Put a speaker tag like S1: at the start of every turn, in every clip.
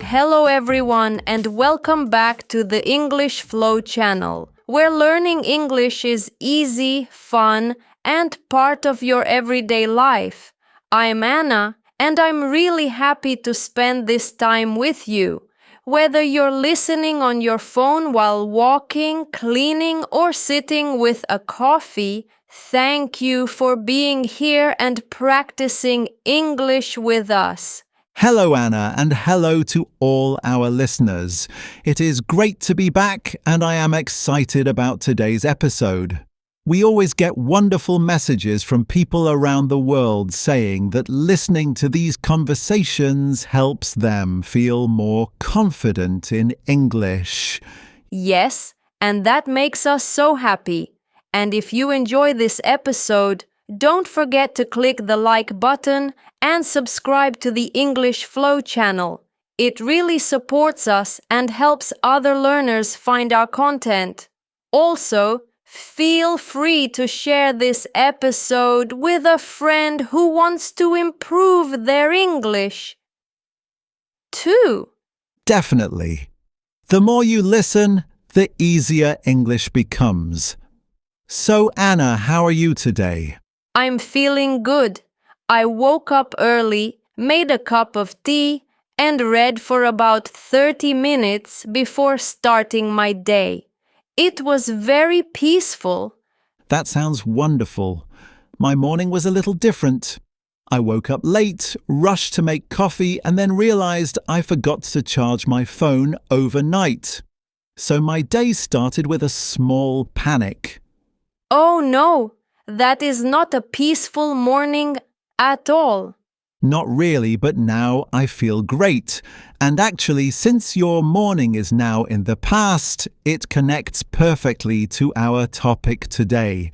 S1: Hello everyone and welcome back to the English Flow channel, where learning English is easy, fun, and part of your everyday life. I'm Anna and I'm really happy to spend this time with you. Whether you're listening on your phone while walking, cleaning, or sitting with a coffee, thank you for being here and practicing English with us.
S2: Hello, Anna, and hello to all our listeners. It is great to be back, and I am excited about today's episode. We always get wonderful messages from people around the world saying that listening to these conversations helps them feel more confident in English.
S1: Yes, and that makes us so happy. And if you enjoy this episode, don't forget to click the like button and subscribe to the English Flow channel. It really supports us and helps other learners find our content. Also, feel free to share this episode with a friend who wants to improve their English too.
S2: Definitely. The more you listen, the easier English becomes. So, Anna, how are you today?
S1: I'm feeling good. I woke up early, made a cup of tea, and read for about 30 minutes before starting my day. It was very peaceful.
S2: That sounds wonderful. My morning was a little different. I woke up late, rushed to make coffee, and then realized I forgot to charge my phone overnight. So my day started with a small panic.
S1: Oh no, that is not a peaceful morning at all.
S2: Not really, but now I feel great. And actually, since your morning is now in the past, it connects perfectly to our topic today.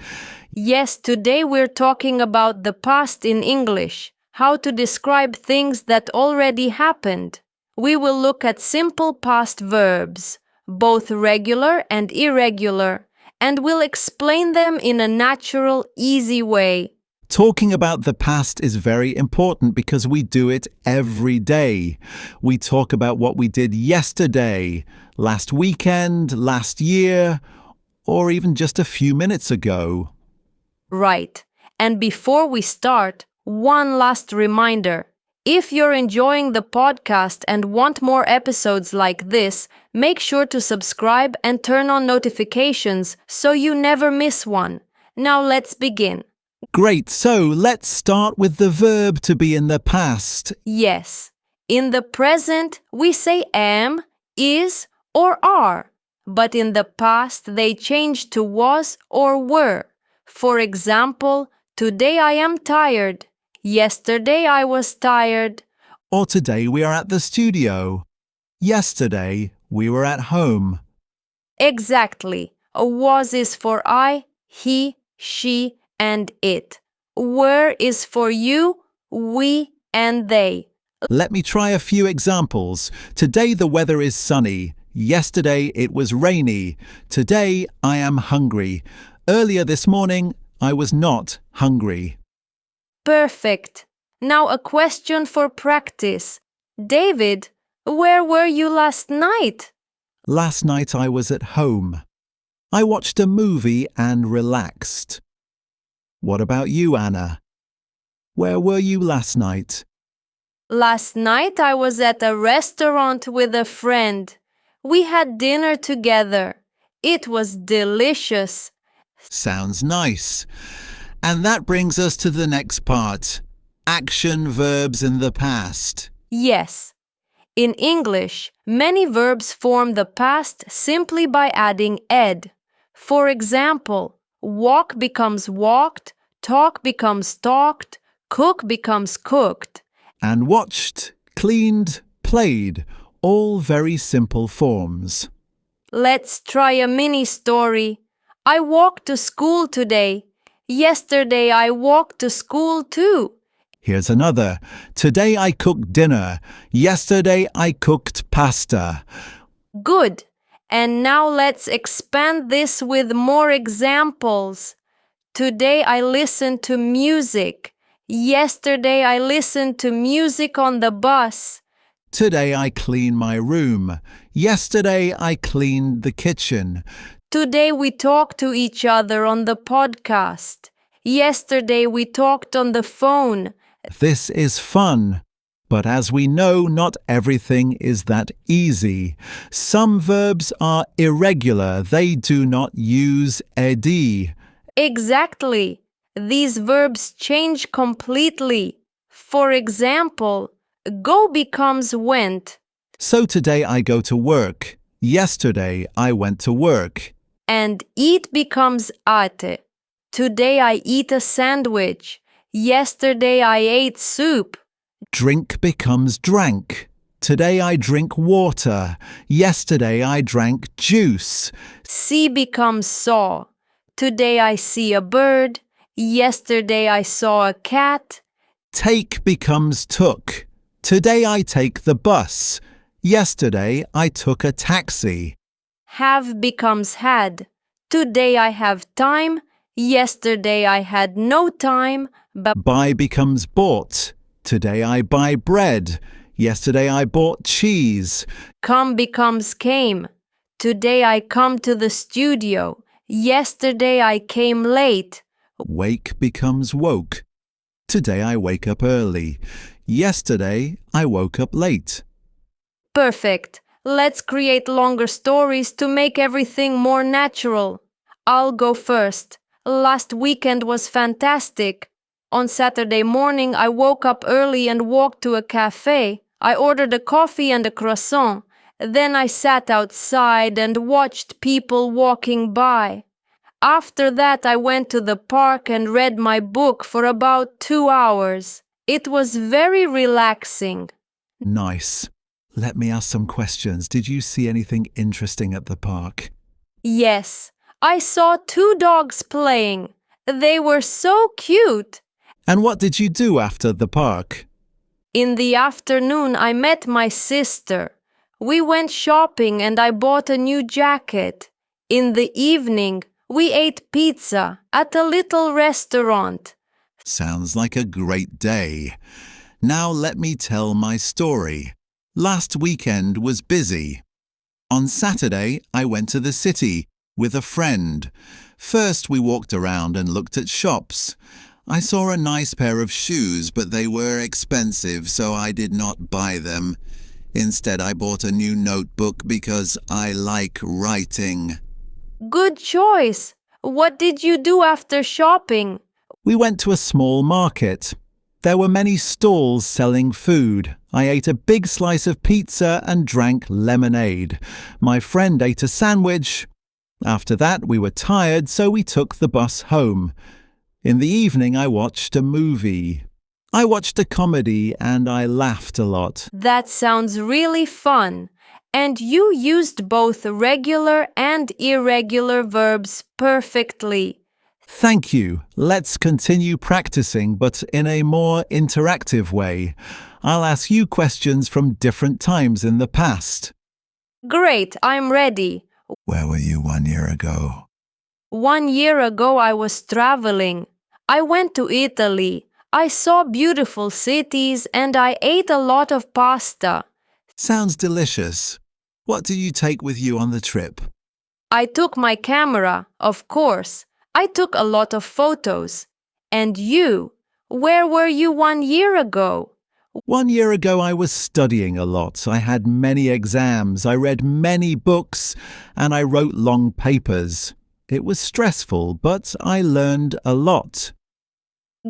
S1: Yes, today we're talking about the past in English, how to describe things that already happened. We will look at simple past verbs, both regular and irregular, and we'll explain them in a natural, easy way.
S2: Talking about the past is very important because we do it every day. We talk about what we did yesterday, last weekend, last year, or even just a few minutes ago.
S1: Right. And before we start, one last reminder. If you're enjoying the podcast and want more episodes like this, make sure to subscribe and turn on notifications so you never miss one. Now let's begin.
S2: Great, so let's start with the verb to be in the past.
S1: Yes. In the present, we say am, is, or are. But in the past, they change to was or were. For example, today I am tired. Yesterday I was tired.
S2: Or today we are at the studio. Yesterday we were at home.
S1: Exactly. A was is for I, he, she, and it. Were is for you, we, and they.
S2: Let me try a few examples. Today the weather is sunny. Yesterday it was rainy. Today I am hungry. Earlier this morning I was not hungry.
S1: Perfect. Now a question for practice. David, where were you last night?
S2: Last night I was at home. I watched a movie and relaxed. What about you, Anna? Where were you last night?
S1: Last night I was at a restaurant with a friend. We had dinner together. It was delicious.
S2: Sounds nice. And that brings us to the next part. Action verbs in the past.
S1: Yes. In English, many verbs form the past simply by adding ed. For example, walk becomes walked, talk becomes talked, cook becomes cooked.
S2: And watched, cleaned, played, all very simple forms.
S1: Let's try a mini story. I walked to school today. Yesterday I walked to school too.
S2: Here's another. Today I cooked dinner. Yesterday I cooked pasta.
S1: Good. And now let's expand this with more examples. Today I listened to music. Yesterday I listened to music on the bus.
S2: Today I clean my room. Yesterday I cleaned the kitchen.
S1: Today we talked to each other on the podcast. Yesterday we talked on the phone.
S2: This is fun. But as we know, not everything is that easy. Some verbs are irregular. They do not use ed.
S1: Exactly. These verbs change completely. For example, go becomes went,
S2: So today I go to work. Yesterday I went to work.
S1: and eat becomes ate. Today I eat a sandwich. Yesterday I ate soup.
S2: Drink becomes drank. Today I drink water. Yesterday I drank juice.
S1: See becomes saw. Today I see a bird. Yesterday I saw a cat.
S2: Take becomes took. Today I take the bus. Yesterday I took a taxi.
S1: Have becomes had. Today I have time. Yesterday I had no time.
S2: Buy becomes bought. Today I buy bread. Yesterday I bought cheese.
S1: Come becomes came. Today I come to the studio. Yesterday I came late.
S2: Wake becomes woke. Today I wake up early. Yesterday I woke up late.
S1: Perfect. Let's create longer stories to make everything more natural. I'll go first. Last weekend was fantastic. On Saturday morning, I woke up early and walked to a cafe. I ordered a coffee and a croissant. Then I sat outside and watched people walking by. After that, I went to the park and read my book for about 2 hours. It was very relaxing.
S2: Nice. Let me ask some questions. Did you see anything interesting at the park?
S1: Yes, I saw 2 dogs playing. They were so cute.
S2: And what did you do after the park?
S1: In the afternoon, I met my sister. We went shopping and I bought a new jacket. In the evening, we ate pizza at a little restaurant.
S2: Sounds like a great day. Now let me tell my story. Last weekend was busy. On Saturday, I went to the city with a friend. First, we walked around and looked at shops. I saw a nice pair of shoes, but they were expensive, so I did not buy them. Instead, I bought a new notebook because I like writing.
S1: Good choice. What did you do after shopping?
S2: We went to a small market. There were many stalls selling food. I ate a big slice of pizza and drank lemonade. My friend ate a sandwich. After that, we were tired, so we took the bus home. In the evening, I watched a movie. I watched a comedy and I laughed a lot.
S1: That sounds really fun. And you used both regular and irregular verbs perfectly.
S2: Thank you. Let's continue practicing, but in a more interactive way. I'll ask you questions from different times in the past.
S1: Great, I'm ready.
S2: Where were you 1 year ago?
S1: 1 year ago, I was traveling. I went to Italy. I saw beautiful cities and I ate a lot of pasta.
S2: Sounds delicious. What did you take with you on the trip?
S1: I took my camera, of course. I took a lot of photos. And you? Where were you 1 year ago?
S2: 1 year ago, I was studying a lot. I had many exams. I read many books and I wrote long papers. It was stressful, but I learned a lot.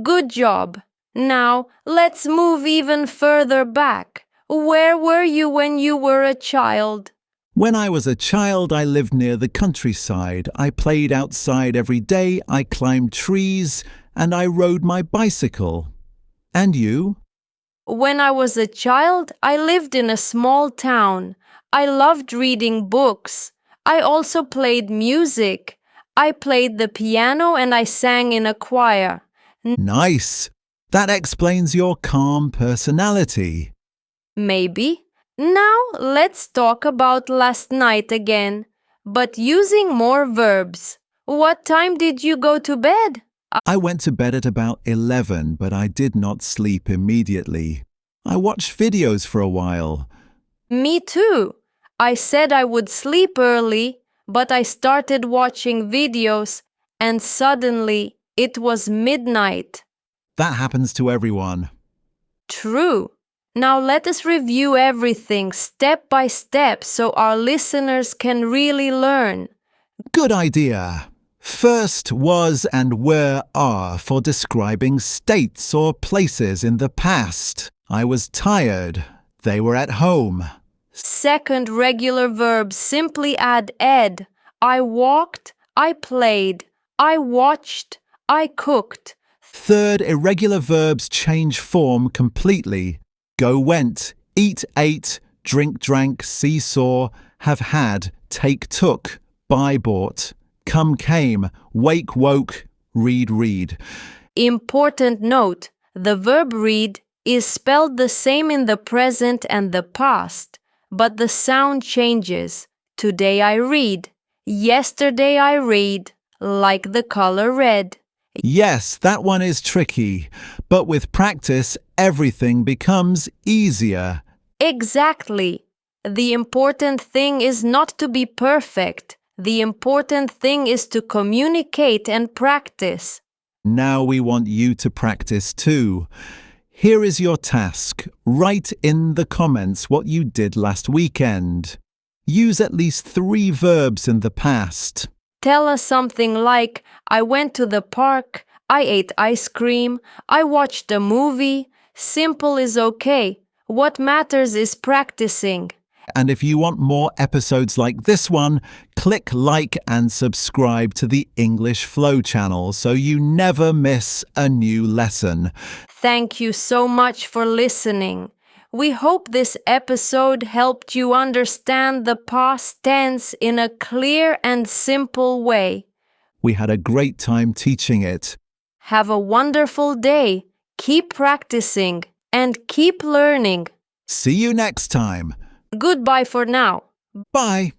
S1: Good job. Now, let's move even further back. Where were you when you were a child?
S2: When I was a child, I lived near the countryside. I played outside every day, I climbed trees, and I rode my bicycle. And you?
S1: When I was a child, I lived in a small town. I loved reading books. I also played music. I played the piano and I sang in a choir.
S2: Nice! That explains your calm personality.
S1: Maybe. Now let's talk about last night again, but using more verbs. What time did you go to bed?
S2: I went to bed at about 11, but I did not sleep immediately. I watched videos for a while.
S1: Me too. I said I would sleep early, but I started watching videos and suddenly it was midnight.
S2: That happens to everyone.
S1: True. Now let us review everything step by step so our listeners can really learn.
S2: Good idea. First, was and were are for describing states or places in the past. I was tired. They were at home.
S1: Second, regular verbs simply add ed. I walked, I played, I watched, I cooked.
S2: Third, irregular verbs change form completely. Go went, eat ate, drink drank, seesaw, have had, take took, buy bought, come came, wake woke, read.
S1: Important note, the verb read is spelled the same in the present and the past, but the sound changes. Today I read, yesterday I read, like the color red.
S2: Yes, that one is tricky, but with practice, everything becomes easier.
S1: Exactly. The important thing is not to be perfect. The important thing is to communicate and practice.
S2: Now we want you to practice too. Here is your task. Write in the comments what you did last weekend. Use at least 3 verbs in the past.
S1: Tell us something like, I went to the park, I ate ice cream, I watched a movie. Simple is okay. What matters is practicing.
S2: And if you want more episodes like this one, click like and subscribe to the English Flow channel so you never miss a new lesson.
S1: Thank you so much for listening. We hope this episode helped you understand the past tense in a clear and simple way.
S2: We had a great time teaching it.
S1: Have a wonderful day. Keep practicing and keep learning.
S2: See you next time.
S1: Goodbye for now.
S2: Bye.